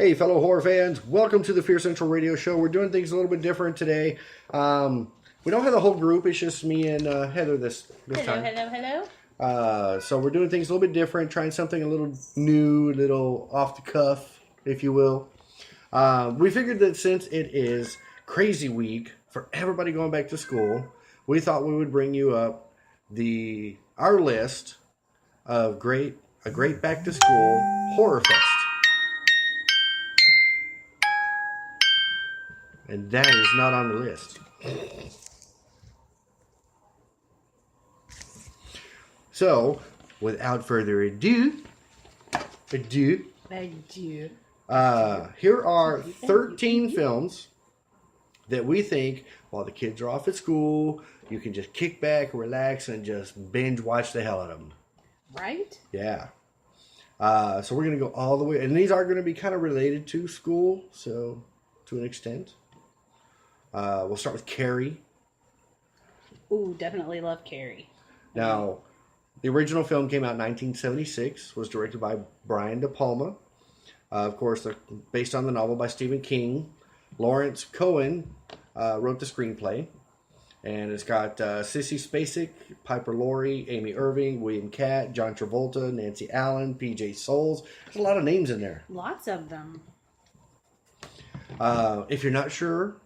Hey, fellow horror fans, welcome to the Fear Central radio show. We're doing things a little bit different today. We don't have the whole group, it's just me and Heather this time. Hello. So we're doing things a little bit different, trying something a little new, a little off the cuff, if you will. We figured that since it is crazy week for everybody going back to school, we thought we would bring you up our list of a great back to school horror fest. And that is not on the list. So, without further ado, here are 13 films that we think, while the kids are off at school, you can just kick back, relax, and just binge watch the hell out of them. Right? Yeah. So we're going to go all the way, and these are going to be kind of related to school, so to an extent. We'll start with Carrie. Ooh, definitely love Carrie. Now, the original film came out in 1976, was directed by Brian De Palma. Of course, based on the novel by Stephen King. Lawrence Cohen wrote the screenplay. And it's got Sissy Spacek, Piper Laurie, Amy Irving, William Catt, John Travolta, Nancy Allen, P.J. Souls. There's a lot of names in there. Lots of them. If you're not sure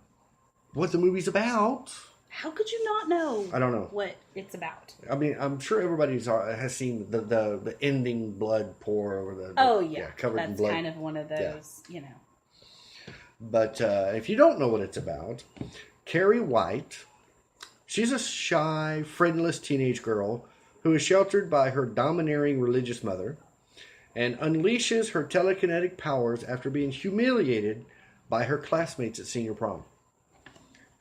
what the movie's about, how could you not know? I don't know what it's about. I mean, I'm sure everybody has seen the ending blood pour over the covered in blood. That's kind of one of those, you know. But if you don't know what it's about, Carrie White, she's a shy, friendless teenage girl who is sheltered by her domineering religious mother and unleashes her telekinetic powers after being humiliated by her classmates at senior prom.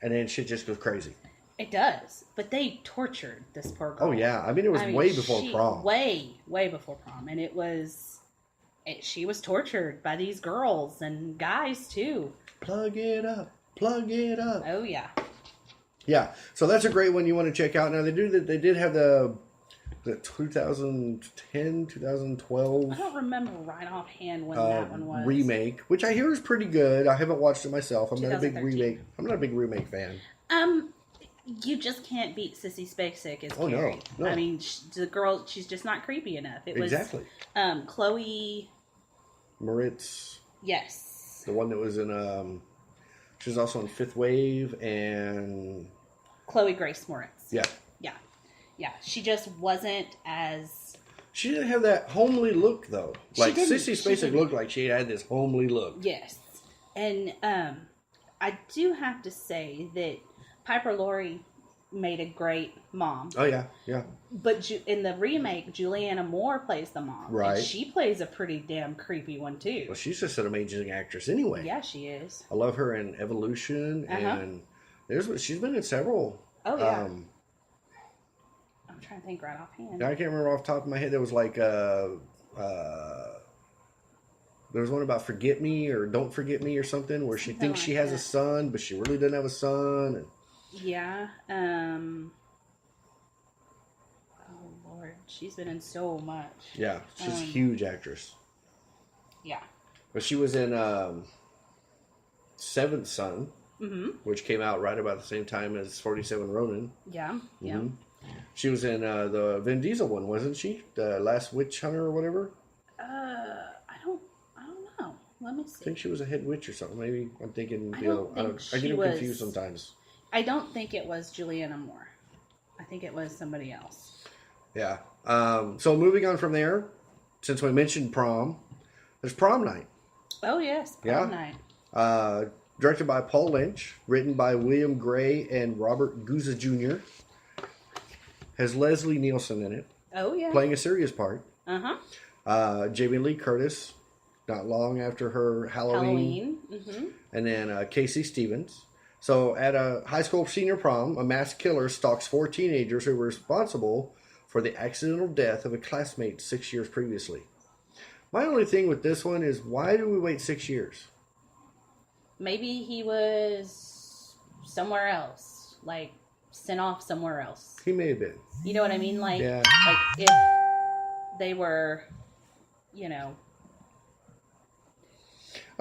And then shit just goes crazy. It does. But they tortured this poor girl. Oh, yeah. I mean, it was way before prom. Way before prom. And she was tortured by these girls and guys, too. Plug it up. Plug it up. Oh, yeah. Yeah. So that's a great one you want to check out. Now, they did have the 2010, 2012. I don't remember right offhand when that one was. Remake, which I hear is pretty good. I han't watched it myself. I'm not a big remake fan. You just can't beat Sissy Spacek as Carrie. No. I mean, the girl, she's just not creepy enough. It was exactly. Chloe Moritz. Yes. The one that was in she was also in Fifth Wave and Chloe Grace Moritz. Yeah. Yeah, she just wasn't as... She didn't have that homely look, though. Like, Sissy Spacek looked like she had this homely look. Yes. And I do have to say that Piper Laurie made a great mom. Oh, yeah. But in the remake, Julianne Moore plays the mom. Right. And she plays a pretty damn creepy one, too. Well, she's just an amazing actress anyway. Yeah, she is. I love her in Evolution, and she's been in several... Oh, yeah. I'm trying to think right offhand. I can't remember off the top of my head. There was like there was one about Forget Me or Don't Forget Me or something where she thinks she has a son, but she really doesn't have a son. And... Yeah. Oh Lord, she's been in so much. Yeah, she's a huge actress. Yeah. But she was in Seventh Son, which came out right about the same time as 47 Ronin. Yeah. Mm-hmm. Yeah. She was in the Vin Diesel one, wasn't she? The Last Witch Hunter or whatever? I don't know. Let me see. I think she was a head witch or something. Maybe I'm thinking I get them confused sometimes. I don't think it was Julianne Moore. I think it was somebody else. Yeah. So moving on from there, since we mentioned prom, there's Prom Night. Oh, yes. Prom Night. Directed by Paul Lynch, written by William Gray and Robert Guza Jr., has Leslie Nielsen in it. Oh, yeah. Playing a serious part. Uh-huh. Jamie Lee Curtis, not long after her Halloween. Mm-hmm. And then Casey Stevens. So at a high school senior prom, a masked killer stalks 4 teenagers who were responsible for the accidental death of a classmate 6 years previously. My only thing with this one is, why do we wait 6 years? Maybe he was somewhere else. Like, sent off somewhere else. He may have been. You know what I mean? Like, yeah. Like if they were, you know.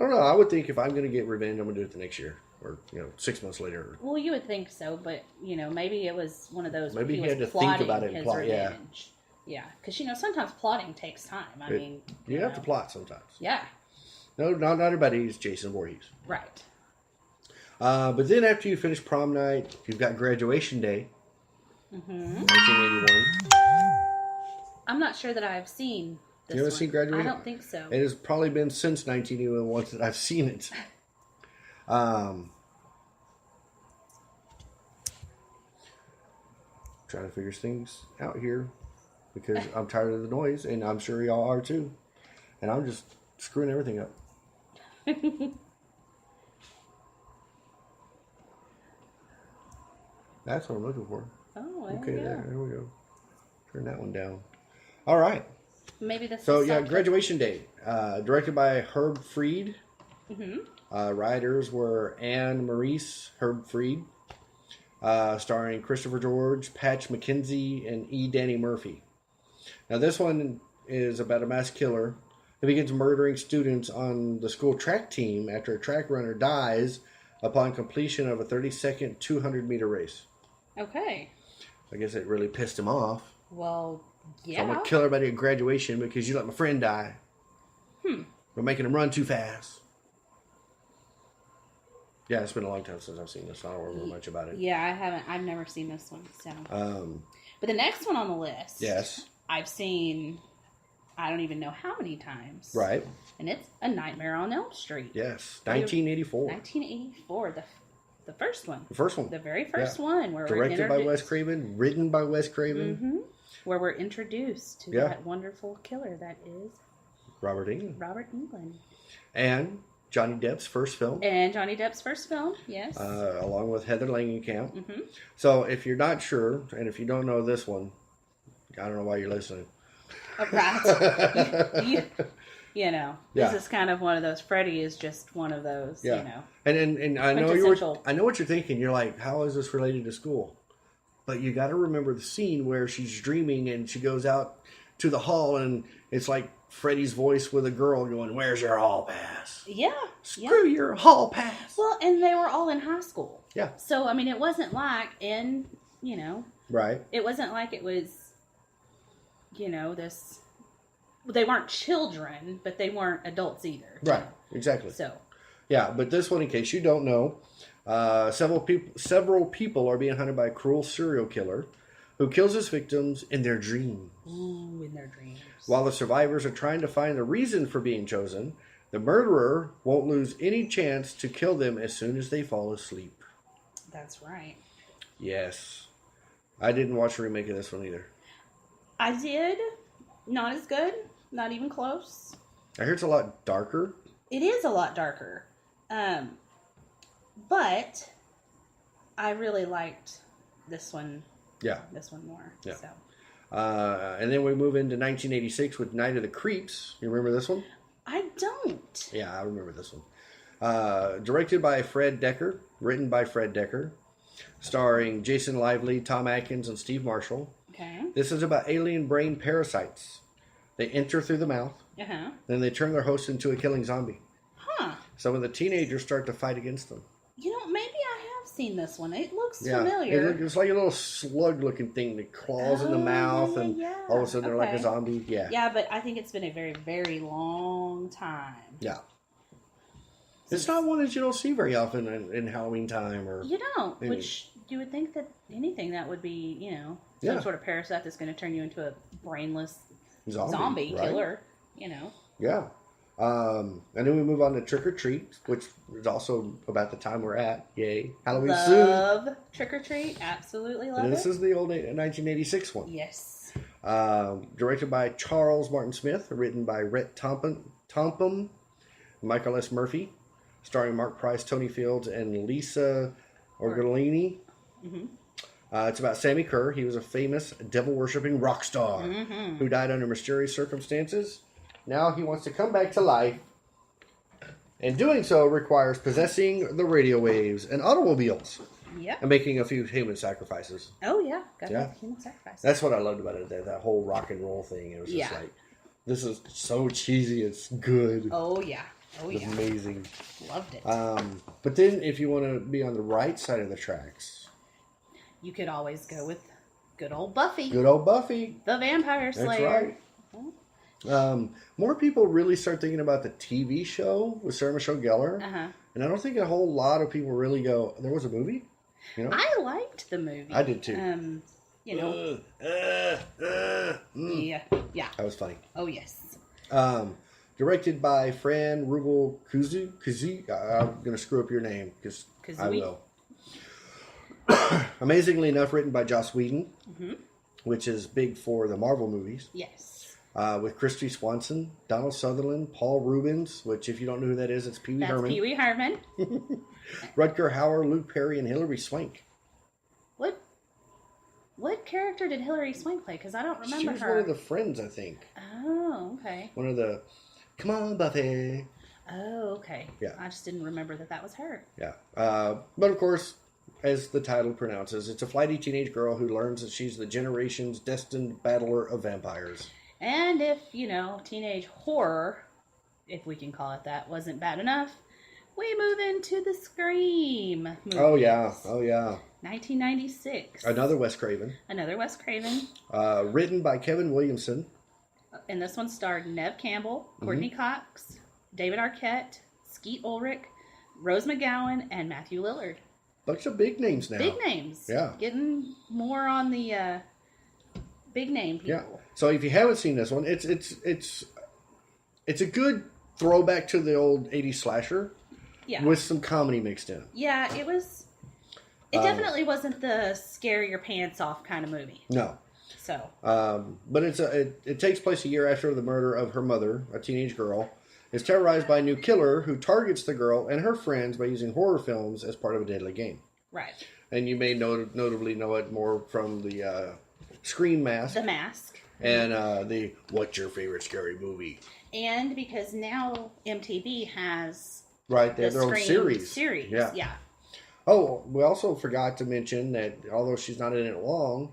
I don't know. I would think if I'm going to get revenge, I'm going to do it the next year. Or, 6 months later. Well, you would think so, but, maybe it was one of those Maybe he was had to think about it and his plot, yeah. revenge. Yeah, because, sometimes plotting takes time. I mean... You have to plot sometimes. Yeah. No, not everybody is Jason Voorhees. Right. But then after you finish prom night, you've got graduation day. 1981. I'm not sure that I've seen this You haven't one. seen graduation? I don't think so. It has probably been since 1981 that I've seen it. Trying to figure things out here because I'm tired of the noise, and I'm sure y'all are too. And I'm just screwing everything up. That's what I'm looking for. Oh, there Okay, we go. there we go. Turn that one down. All right. Maybe this So is yeah, something- Graduation Day, directed by Herb Fried. Mm-hmm. Writers were Anne Maurice, Herb Fried, starring Christopher George, Patch McKenzie, and E. Danny Murphy. Now this one is about a mass killer who begins murdering students on the school track team after a track runner dies upon completion of a 30-second 200-meter race. Okay. I guess it really pissed him off. Well, yeah. So I'm going to kill everybody at graduation because you let my friend die. We're making him run too fast. Yeah, it's been a long time since I've seen this. I don't remember much about it. Yeah, I haven't. I've never seen this one. So. But the next one on the list. Yes. I've seen, I don't even know how many times. Right. And it's A Nightmare on Elm Street. Yes. 1984. 1984. The first one. The first one. The very first one. Where Directed by we're Wes Craven. Written by Wes Craven. Mm-hmm. Where we're introduced to that wonderful killer that is Robert Englund. Robert Englund. And Johnny Depp's first film. And Johnny Depp's first film, yes. Along with Heather Langenkamp. Mm-hmm. So if you're not sure, and if you don't know this one, I don't know why you're listening. Right. Yeah. This is kind of one of those. Freddy is just one of those, Yeah. And I know I know what you're thinking. You're like, how is this related to school? But you got to remember the scene where she's dreaming and she goes out to the hall and it's like Freddy's voice with a girl going, "Where's your hall pass?" Yeah. Screw your hall pass. Well, and they were all in high school. Yeah. So, I mean, it wasn't like Right. It wasn't like it was, this... They weren't children, but they weren't adults either. Right. Exactly. So. Yeah, but this one, in case you don't know, several people are being hunted by a cruel serial killer who kills his victims in their dreams. Ooh, in their dreams. While the survivors are trying to find the reason for being chosen, the murderer won't lose any chance to kill them as soon as they fall asleep. That's right. Yes. I didn't watch a remake of this one either. I did. Not as good. Not even close. I hear it's a lot darker. It is a lot darker. But I really liked this one. Yeah. This one more. Yeah. So. And then we move into 1986 with Night of the Creeps. You remember this one? I don't. Yeah, I remember this one. Directed by Fred Decker. Written by Fred Decker. Starring Jason Lively, Tom Atkins, and Steve Marshall. Okay. This is about alien brain parasites. They enter through the mouth. Uh-huh. Then they turn their host into a killing zombie. Huh. So when the teenagers start to fight against them. Maybe I have seen this one. It looks familiar. It's like a little slug-looking thing that claws in the mouth, and all of a sudden they're like a zombie. Yeah. Yeah, but I think it's been a very, very long time. Yeah. It's not one that you don't see very often in Halloween time. You don't, which you would think that anything that would be, some sort of parasite that's going to turn you into a brainless zombie right? killer, Yeah. And then we move on to Trick or Treat, which is also about the time we're at. Yay. Halloween soon. Love Trick or Treat. Absolutely love And this it. is the old 1986 one. Yes. Directed by Charles Martin Smith, written by Rhett Tompum, Michael S. Murphy, starring Mark Price, Tony Fields, and Lisa Orgolini. Mm-hmm. It's about Sammy Kerr. He was a famous devil-worshipping rock star who died under mysterious circumstances. Now he wants to come back to life, and doing so requires possessing the radio waves and automobiles. Yeah. And making a few human sacrifices. Oh, yeah. Got to have human sacrifice. That's what I loved about it, that whole rock and roll thing. It was just like, this is so cheesy, it's good. Oh, yeah. Oh, It's yeah. amazing. Loved it. But then if you want to be on the right side of the tracks, You could always go with good old Buffy, good old Buffy. the Vampire Slayer. That's right. More people really start thinking about the TV show with Sarah Michelle Gellar. Uh-huh. And I don't think a whole lot of people really go, there was a movie? You know? I liked the movie. I did too. You know. Yeah. Yeah. That was funny. Oh, yes. Directed by Fran Rubel Kuzi. I'm going to screw up your name because I will. Amazingly enough, written by Joss Whedon, which is big for the Marvel movies. Yes. With Christy Swanson, Donald Sutherland, Paul Rubens, which if you don't know who that is, it's Pee Wee That's Herman. Pee Wee Herman. Rutger Hauer, Luke Perry, and Hilary Swank. What character did Hilary Swank play? Because I don't remember She was her. one of the friends, I think. Oh, okay. One of the, come on, Buffy. Oh, okay. Yeah. I just didn't remember that was her. Yeah. But of course, as the title pronounces, it's a flighty teenage girl who learns that she's the generation's destined battler of vampires. And if, teenage horror, if we can call it that, wasn't bad enough, we move into the Scream movies. Oh, yeah. Oh, yeah. 1996. Another Wes Craven. Another Wes Craven. Written by Kevin Williamson. And this one starred Neve Campbell, Courtney Cox, David Arquette, Skeet Ulrich, Rose McGowan, and Matthew Lillard. Bunch of big names now. Big names. Yeah. Getting more on the big name people. Yeah. So if you haven't seen this one, it's a good throwback to the old 80s slasher. Yeah. With some comedy mixed in. Yeah, it was. It definitely wasn't the scare your pants off kind of movie. No. So. But it takes place a year after the murder of her mother, a teenage girl, is terrorized by a new killer who targets the girl and her friends by using horror films as part of a deadly game. Right. And you may notably know it more from the Scream Mask. The Mask. And the What's Your Favorite Scary Movie? And because now MTV has right there, their own Scream series. Yeah. Oh, we also forgot to mention that although she's not in it long,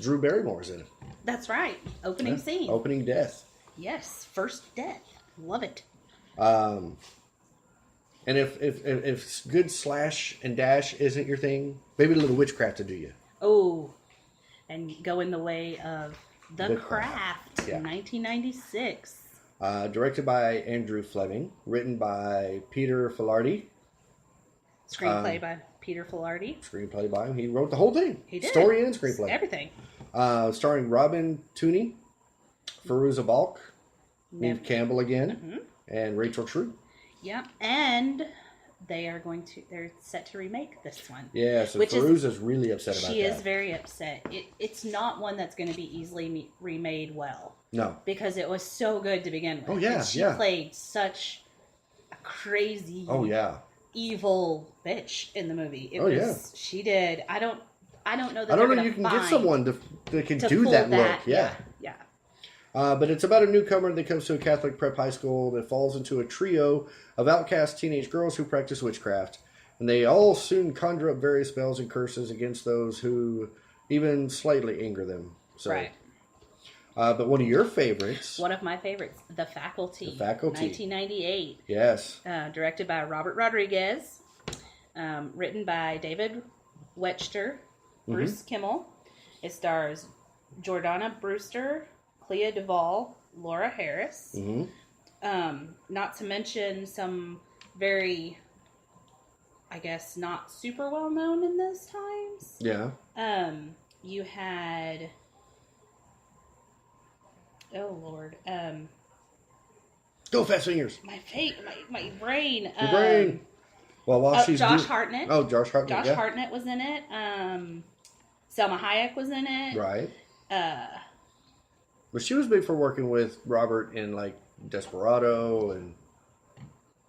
Drew Barrymore's in it. That's right. Opening scene. Opening death. Yes. First death. Love it. And if good slash and dash isn't your thing, maybe a little witchcraft to do you. Oh. And go in the way of The Craft. Yeah. 1996. Directed by Andrew Fleming. Written by Peter Filardi. Screenplay by Peter Filardi. Screenplay by him. He wrote the whole thing. He did. Story and screenplay. Everything. Starring Robin Tooney, Fairuza Balk, Neve Campbell again, and Rachel True. Yep. And they're set to remake this one. Yeah, so Fairuza's really upset about that. She is very upset. It's not one that's going to be easily remade well. No. Because it was so good to begin with. Oh, yeah, and she played such a crazy, evil bitch in the movie. She did. I don't know that I don't know you can get someone that can do that look. Yeah. But it's about a newcomer that comes to a Catholic prep high school that falls into a trio of outcast teenage girls who practice witchcraft. And they all soon conjure up various spells and curses against those who even slightly anger them. So, right. But one of your favorites. One of my favorites, The Faculty. The Faculty. 1998. Yes. Directed by Robert Rodriguez. Written by David Wechter, Bruce Kimmel. It stars Jordana Brewster, Clea Duvall, Laura Harris. Not to mention some very, I guess, not super well known in those times. Yeah. You had, oh Lord, Go Fast Fingers. my brain. Your brain. Well, while she's Josh Hartnett. Oh, Josh Hartnett. Josh Hartnett was in it. Selma Hayek was in it. Right. But she was big for working with Robert in like Desperado and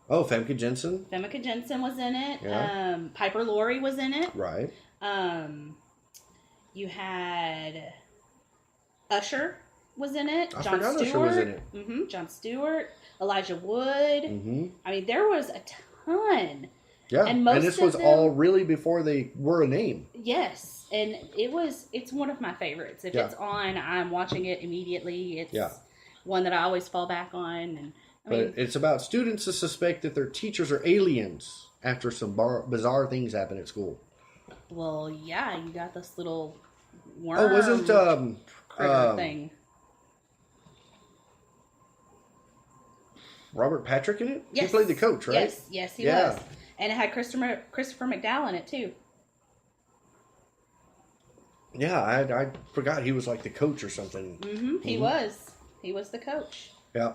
Famke Jensen. Famke Jensen was in it. Yeah. Piper Laurie was in it. Right. You had Usher was in it. I Jon forgot Stewart. Usher was in it. Jon Stewart. Elijah Wood. I mean, there was a ton. Yeah, and this was all really before they were a name. Yes, and it's one of my favorites. If it's on, I'm watching it immediately. It's one that I always fall back on, and But it's about students who suspect that their teachers are aliens after some bizarre things happen at school. Well, yeah, you got this little worm Oh, wasn't critter thing. Robert Patrick in it? Yes. He played the coach, right? Yes, he was. And it had Christopher McDowell in it too. Yeah, I forgot he was like the coach or something. He was. He was the coach. Yeah.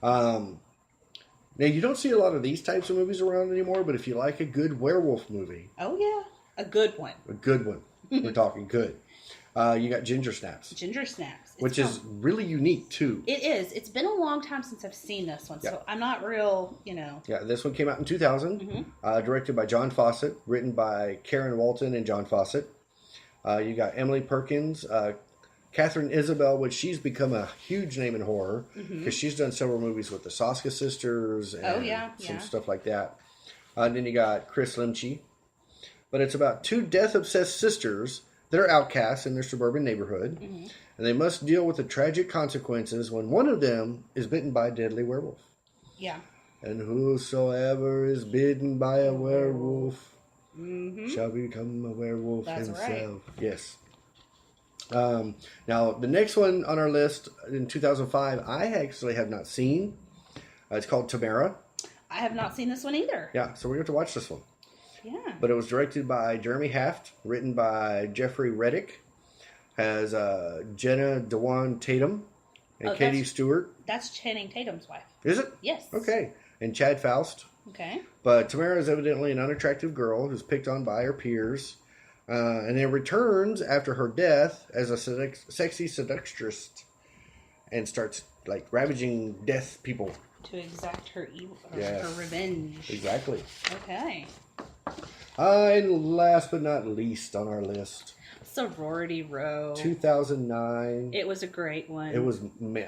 Now, you don't see a lot of these types of movies around anymore, but if you like a good werewolf movie. Oh, yeah. A good one. A good one. We're talking good. You got Ginger Snaps. Ginger Snaps. Which is really unique, too. It is. It's been a long time since I've seen this one, so I'm not real, Yeah, this one came out in 2000. Directed by John Fawcett. Written by Karen Walton and John Fawcett. You got Emily Perkins, Catherine Isabel, which she's become a huge name in horror because she's done several movies with the Soska sisters and some stuff like that. And then you got Chris Limchi. But it's about two death-obsessed sisters that are outcasts in their suburban neighborhood. And they must deal with the tragic consequences when one of them is bitten by a deadly werewolf. Yeah. And whosoever is bitten by a werewolf shall become a werewolf himself. Right. Yes. Now, the next one on our list in 2005, I actually have not seen. It's called Tamara. I have not seen this one either. Yeah, so we're going to watch this one. Yeah. But it was directed by Jeremy Haft, written by Jeffrey Reddick, has Jenna Dewan Tatum and Katie Stewart. That's Channing Tatum's wife. Is it? Yes. Okay. And Chad Faust. Okay. But Tamara is evidently an unattractive girl who's picked on by her peers. And then returns after her death as a sexy seductress and starts like ravaging death people to exact her evil, her revenge. Exactly. Okay. And last but not least on our list, Sorority Row. 2009. It was a great one. It was.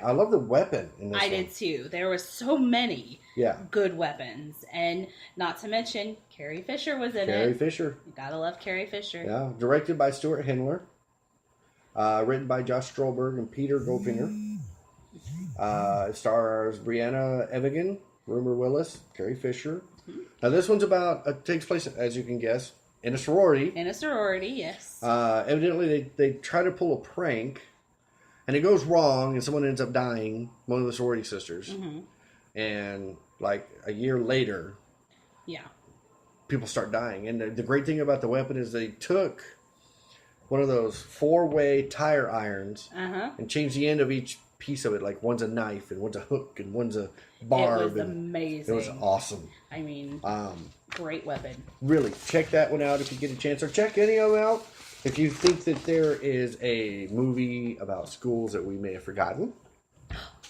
I love the weapon in this. I did too. There was so many. Good weapons, and not to mention Carrie Fisher was in it. Carrie Fisher. You gotta love Carrie Fisher. Yeah. Directed by Stuart Hendler. Written by Josh Stolberg and Peter Goldfinger. It stars Brianna Evigan, Rumor Willis, Carrie Fisher. Now this one's about takes place, as you can guess, in a sorority. In a sorority, yes. Evidently, they try to pull a prank, and it goes wrong, and someone ends up dying. One of the sorority sisters, and like a year later, people start dying. And the great thing about the weapon is they took one of those 4-way tire irons and changed the end of each piece of it. Like one's a knife, and one's a hook, and one's a barb. It was amazing. It was awesome. I mean, great weapon. Really, check that one out if you get a chance, or check any of them out if you think that there is a movie about schools that we may have forgotten.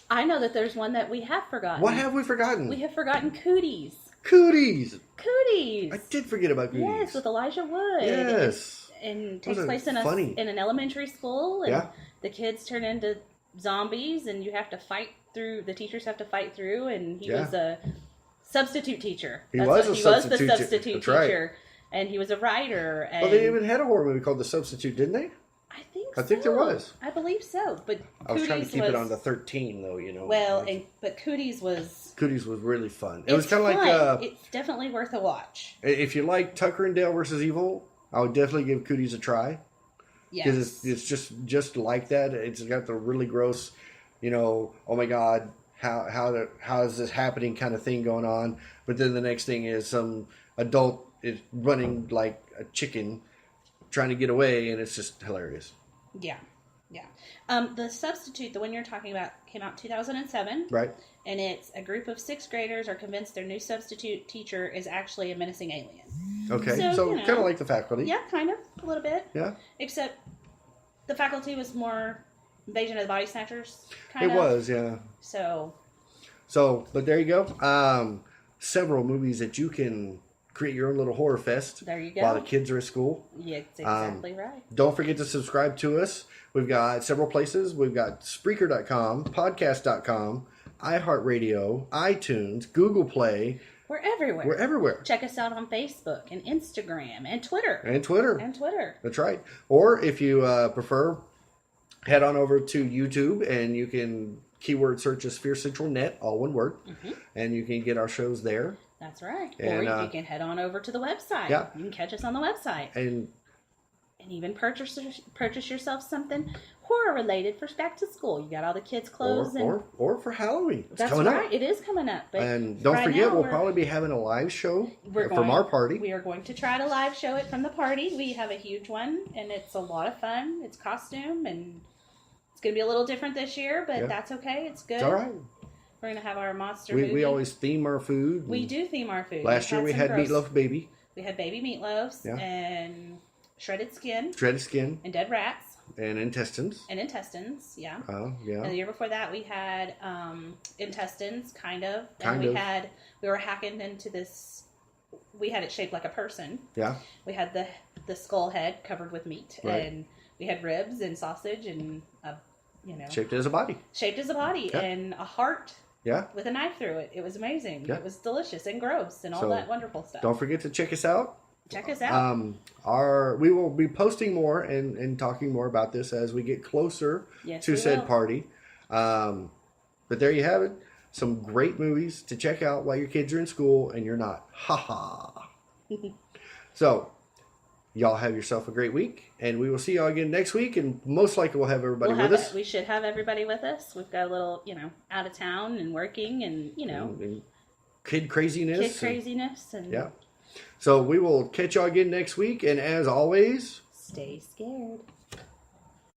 I know that there's one that we have forgotten. What have we forgotten? We have forgotten Cooties. Cooties! Cooties! I did forget about Cooties. Yes, with Elijah Wood. Yes. And takes place in an elementary school, and the kids turn into zombies, and you have to fight through. The teachers have to fight through, and he was a substitute teacher. He was the substitute teacher, and he was a writer. And they even had a horror movie called The Substitute, didn't they? I think there was. I believe so, but I was trying to keep it on the 13, though. Well, but Cooties was really fun. It was kind of like it's definitely worth a watch. If you like Tucker and Dale versus Evil, I would definitely give Cooties a try. Yes, because it's just like that. It's got the really gross, oh my God, how is this happening kind of thing going on. But then the next thing is some adult is running like a chicken, trying to get away, and it's just hilarious. Yeah. The Substitute, the one you're talking about, came out in 2007. Right. And it's a group of 6th graders are convinced their new substitute teacher is actually a menacing alien. Okay, so kind of like The Faculty. Yeah, kind of, a little bit. Yeah. Except The Faculty was more Invasion of the Body Snatchers, kind of. It was, yeah. So, but there you go. Several movies that you can create your own little horror fest. There you go. While the kids are at school. Yeah, that's exactly right. Don't forget to subscribe to us. We've got several places. We've got Spreaker.com, Podcast.com, iHeartRadio, iTunes, Google Play. We're everywhere. We're everywhere. Check us out on Facebook and Instagram and Twitter. That's right. Or if you prefer, head on over to YouTube and you can keyword search is Fear Central Net, all one word, and you can get our shows there. That's right. And, or you can head on over to the website. Yeah. You can catch us on the website. And even purchase yourself something horror related for back to school. You got all the kids' clothes or for Halloween. It's that's coming right. up. It is coming up. But and don't right forget, now we'll probably be having a live show from our party. We are going to try to live show it from the party. We have a huge one, and it's a lot of fun. It's costume, and it's going to be a little different this year, but that's okay. It's good. It's all right. We're going to have our monster movie. We always theme our food. We do theme our food. Last year we had meatloaf baby. We had baby meatloafs and shredded skin. And dead rats. And intestines. Yeah. Oh, yeah. And the year before that we had intestines, kind of. We were hacking into this. We had it shaped like a person. Yeah. We had the skull head covered with meat, and we had ribs and sausage and shaped as a body. And a heart. Yeah. With a knife through it. It was amazing. Yeah. It was delicious and gross and all that wonderful stuff. Don't forget to check us out. Check us out. We will be posting more and talking more about this as we get closer to said party. But there you have it. Some great movies to check out while your kids are in school and you're not. Ha ha. So, y'all have yourself a great week, and we will see y'all again next week, and most likely we'll have everybody with us. We should have everybody with us. We've got a little, out of town and working and, and kid craziness. And yeah. So we will catch y'all again next week, and as always, stay scared.